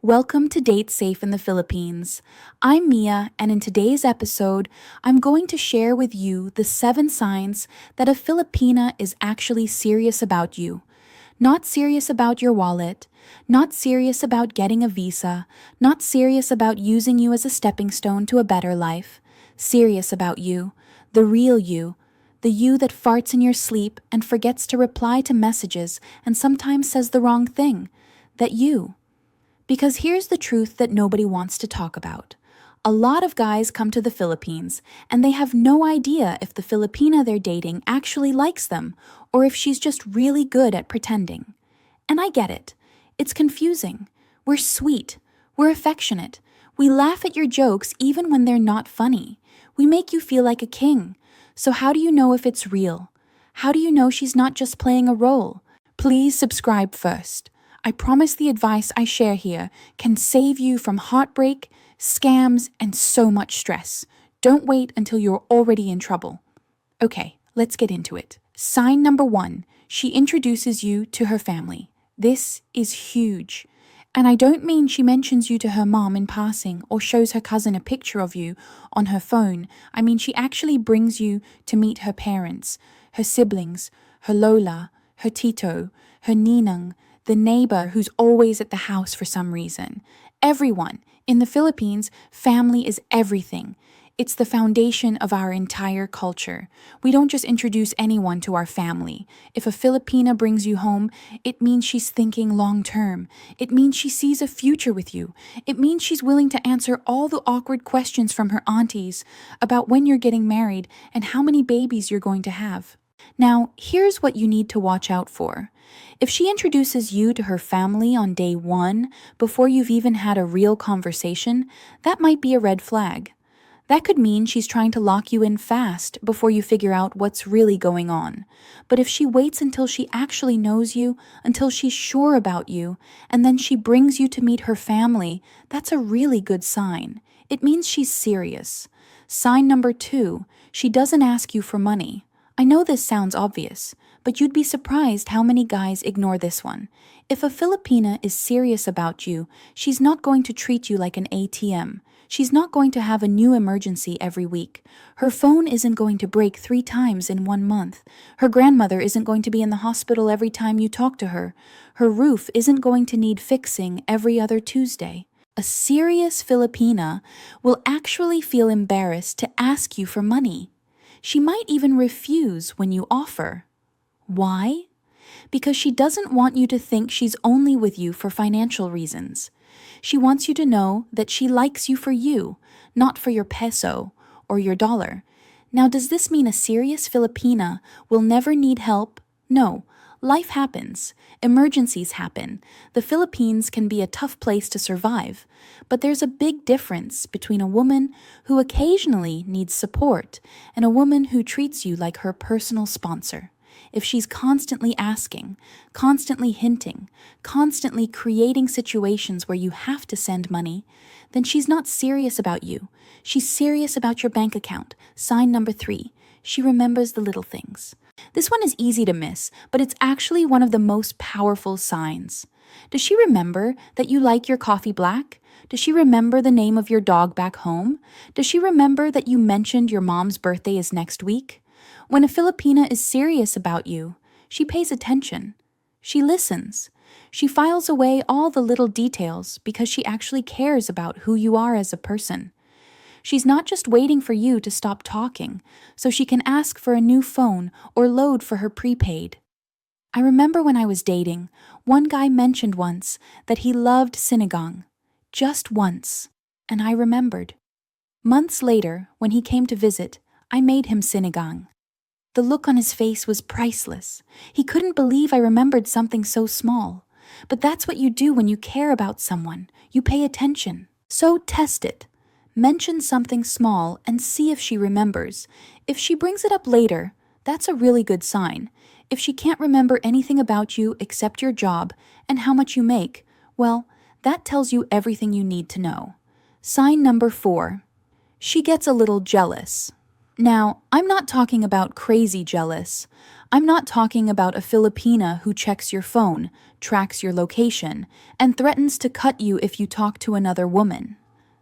Welcome to Date Safe in the Philippines. I'm Mia, and in today's episode, I'm going to share with you the 7 signs that a Filipina is actually serious about you. Not serious about your wallet, not serious about getting a visa, not serious about using you as a stepping stone to a better life. Serious about you, the real you, the you that farts in your sleep and forgets to reply to messages and sometimes says the wrong thing. That you. Because here's the truth that nobody wants to talk about. A lot of guys come to the Philippines and they have no idea if the Filipina they're dating actually likes them or if she's just really good at pretending. And I get it. It's confusing. We're sweet. We're affectionate. We laugh at your jokes even when they're not funny. We make you feel like a king. So how do you know if it's real? How do you know she's not just playing a role? Please subscribe first. I promise the advice I share here can save you from heartbreak, scams, and so much stress. Don't wait until you're already in trouble. Okay, let's get into it. Sign number 1, she introduces you to her family. This is huge. And I don't mean she mentions you to her mom in passing or shows her cousin a picture of you on her phone. I mean she actually brings you to meet her parents, her siblings, her Lola, her Tito, her Ninang, the neighbor who's always at the house for some reason. Everyone. In the Philippines, family is everything. It's the foundation of our entire culture. We don't just introduce anyone to our family. If a Filipina brings you home, it means she's thinking long term. It means she sees a future with you. It means she's willing to answer all the awkward questions from her aunties about when you're getting married and how many babies you're going to have. Now, here's what you need to watch out for. If she introduces you to her family on day 1 before you've even had a real conversation, that might be a red flag. That could mean she's trying to lock you in fast before you figure out what's really going on. But if she waits until she actually knows you, until she's sure about you, and then she brings you to meet her family, that's a really good sign. It means she's serious. Sign number 2, she doesn't ask you for money. I know this sounds obvious, but you'd be surprised how many guys ignore this one. If a Filipina is serious about you, she's not going to treat you like an ATM. She's not going to have a new emergency every week. Her phone isn't going to break 3 times in 1 month. Her grandmother isn't going to be in the hospital every time you talk to her. Her roof isn't going to need fixing every other Tuesday. A serious Filipina will actually feel embarrassed to ask you for money. She might even refuse when you offer. Why? Because she doesn't want you to think she's only with you for financial reasons. She wants you to know that she likes you for you, not for your peso or your dollar. Now, does this mean a serious Filipina will never need help? No. Life happens. Emergencies happen. The Philippines can be a tough place to survive. But there's a big difference between a woman who occasionally needs support and a woman who treats you like her personal sponsor. If she's constantly asking, constantly hinting, constantly creating situations where you have to send money, then she's not serious about you. She's serious about your bank account. Sign number 3, she remembers the little things. This one is easy to miss, but it's actually one of the most powerful signs. Does she remember that you like your coffee black? Does she remember the name of your dog back home? Does she remember that you mentioned your mom's birthday is next week? When a Filipina is serious about you, she pays attention. She listens. She files away all the little details because she actually cares about who you are as a person. She's not just waiting for you to stop talking so she can ask for a new phone or load for her prepaid. I remember when I was dating, one guy mentioned once that he loved sinigang. Just once. And I remembered. Months later, when he came to visit, I made him sinigang. The look on his face was priceless. He couldn't believe I remembered something so small. But that's what you do when you care about someone. You pay attention. So test it. Mention something small and see if she remembers. If she brings it up later, that's a really good sign. If she can't remember anything about you except your job and how much you make, well, that tells you everything you need to know. Sign number 4. She gets a little jealous. Now, I'm not talking about crazy jealous. I'm not talking about a Filipina who checks your phone, tracks your location, and threatens to cut you if you talk to another woman.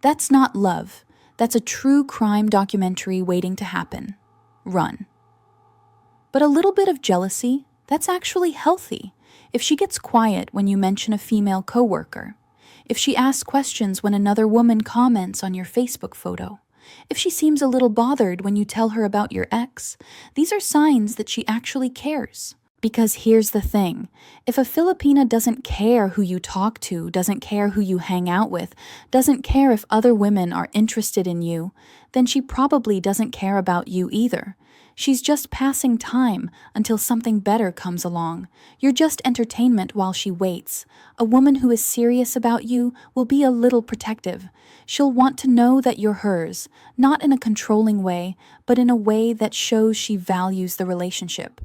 That's not love. That's a true crime documentary waiting to happen. Run. But a little bit of jealousy, that's actually healthy. If she gets quiet when you mention a female coworker, if she asks questions when another woman comments on your Facebook photo, if she seems a little bothered when you tell her about your ex, these are signs that she actually cares. Because here's the thing, if a Filipina doesn't care who you talk to, doesn't care who you hang out with, doesn't care if other women are interested in you, then she probably doesn't care about you either. She's just passing time until something better comes along. You're just entertainment while she waits. A woman who is serious about you will be a little protective. She'll want to know that you're hers, not in a controlling way, but in a way that shows she values the relationship.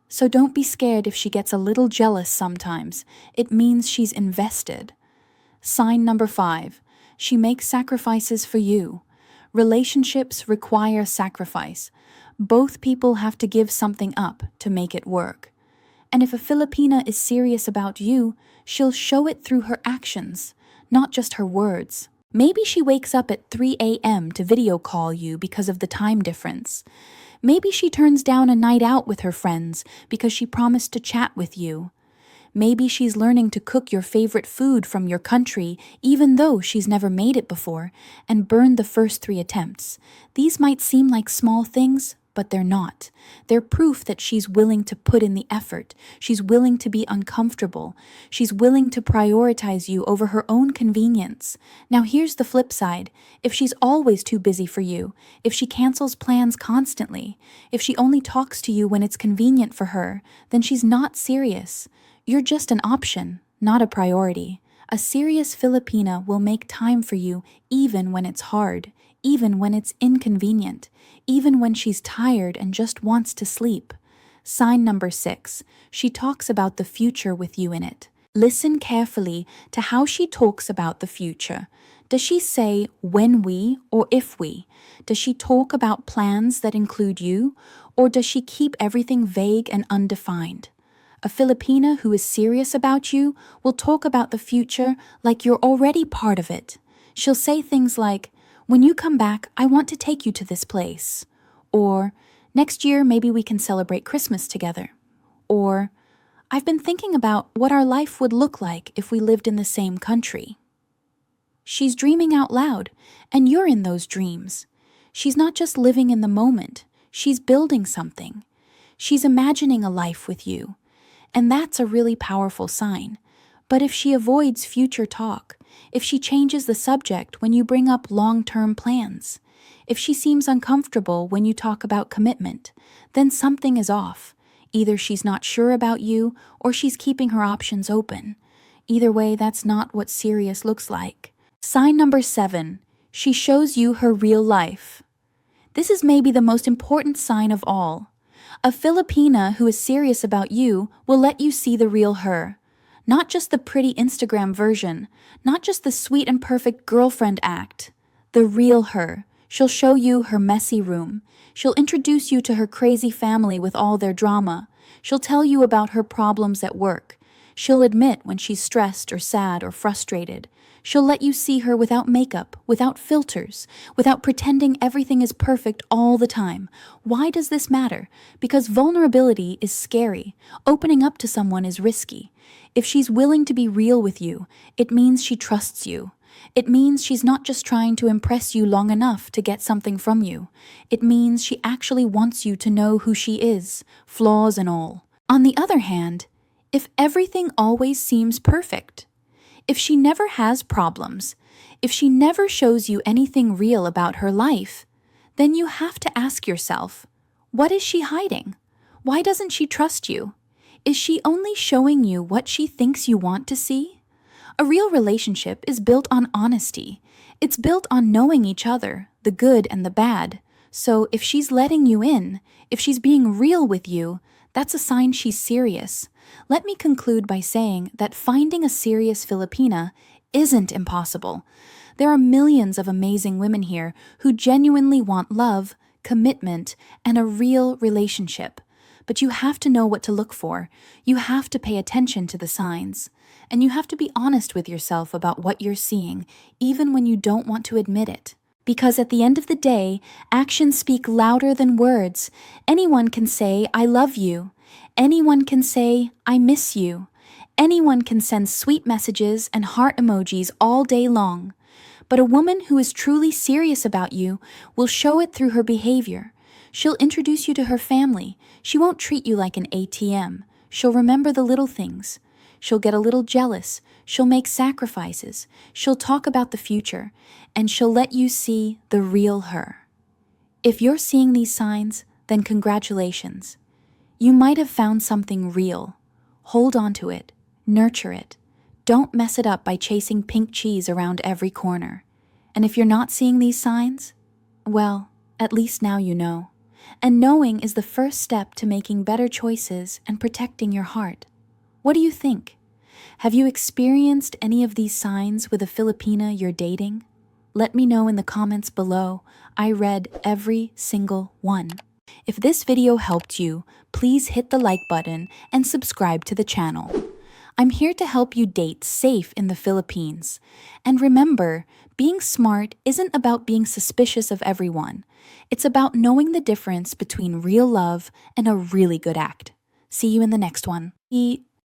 So don't be scared if she gets a little jealous sometimes. It means she's invested. Sign number 5. She makes sacrifices for you. Relationships require sacrifice. Both people have to give something up to make it work. And if a Filipina is serious about you, she'll show it through her actions, not just her words. Maybe she wakes up at 3 a.m. to video call you because of the time difference. Maybe she turns down a night out with her friends because she promised to chat with you. Maybe she's learning to cook your favorite food from your country even though she's never made it before and burned the first 3 attempts. These might seem like small things, but they're not. They're proof that she's willing to put in the effort. She's willing to be uncomfortable. She's willing to prioritize you over her own convenience. Now here's the flip side. If she's always too busy for you, if she cancels plans constantly, if she only talks to you when it's convenient for her, then she's not serious. You're just an option, not a priority. A serious Filipina will make time for you even when it's hard, even when it's inconvenient, even when she's tired and just wants to sleep. Sign number 6. She talks about the future with you in it. Listen carefully to how she talks about the future. Does she say when we or if we? Does she talk about plans that include you, or does she keep everything vague and undefined? A Filipina who is serious about you will talk about the future like you're already part of it. She'll say things like, "When you come back, I want to take you to this place." Or, "Next year, maybe we can celebrate Christmas together." Or, "I've been thinking about what our life would look like if we lived in the same country." She's dreaming out loud, and you're in those dreams. She's not just living in the moment, she's building something. She's imagining a life with you. And that's a really powerful sign. But if she avoids future talk, if she changes the subject when you bring up long-term plans, if she seems uncomfortable when you talk about commitment, then something is off. Either she's not sure about you or she's keeping her options open. Either way, that's not what serious looks like. Sign number 7. She shows you her real life. This is maybe the most important sign of all. A Filipina who is serious about you will let you see the real her. Not just the pretty Instagram version, not just the sweet and perfect girlfriend act. The real her. She'll show you her messy room. She'll introduce you to her crazy family with all their drama. She'll tell you about her problems at work. She'll admit when she's stressed or sad or frustrated. She'll let you see her without makeup, without filters, without pretending everything is perfect all the time. Why does this matter? Because vulnerability is scary. Opening up to someone is risky. If she's willing to be real with you, it means she trusts you. It means she's not just trying to impress you long enough to get something from you. It means she actually wants you to know who she is, flaws and all. On the other hand, if everything always seems perfect, if she never has problems, if she never shows you anything real about her life, then you have to ask yourself, what is she hiding? Why doesn't she trust you? Is she only showing you what she thinks you want to see? A real relationship is built on honesty. It's built on knowing each other, the good and the bad. So if she's letting you in, if she's being real with you, that's a sign she's serious. Let me conclude by saying that finding a serious Filipina isn't impossible. There are millions of amazing women here who genuinely want love, commitment, and a real relationship. But you have to know what to look for. You have to pay attention to the signs. And you have to be honest with yourself about what you're seeing, even when you don't want to admit it. Because at the end of the day, actions speak louder than words. Anyone can say, "I love you." Anyone can say, "I miss you." Anyone can send sweet messages and heart emojis all day long. But a woman who is truly serious about you will show it through her behavior. She'll introduce you to her family. She won't treat you like an ATM. She'll remember the little things. She'll get a little jealous. She'll make sacrifices. She'll talk about the future. And she'll let you see the real her. If you're seeing these signs, then congratulations. You might have found something real. Hold on to it. Nurture it. Don't mess it up by chasing pink cheese around every corner. And if you're not seeing these signs, well, at least now you know. And knowing is the first step to making better choices and protecting your heart. What do you think? Have you experienced any of these signs with a Filipina you're dating? Let me know in the comments below. I read every single one. If this video helped you, please hit the like button and subscribe to the channel. I'm here to help you date safe in the Philippines. And remember, being smart isn't about being suspicious of everyone. It's about knowing the difference between real love and a really good act. See you in the next one.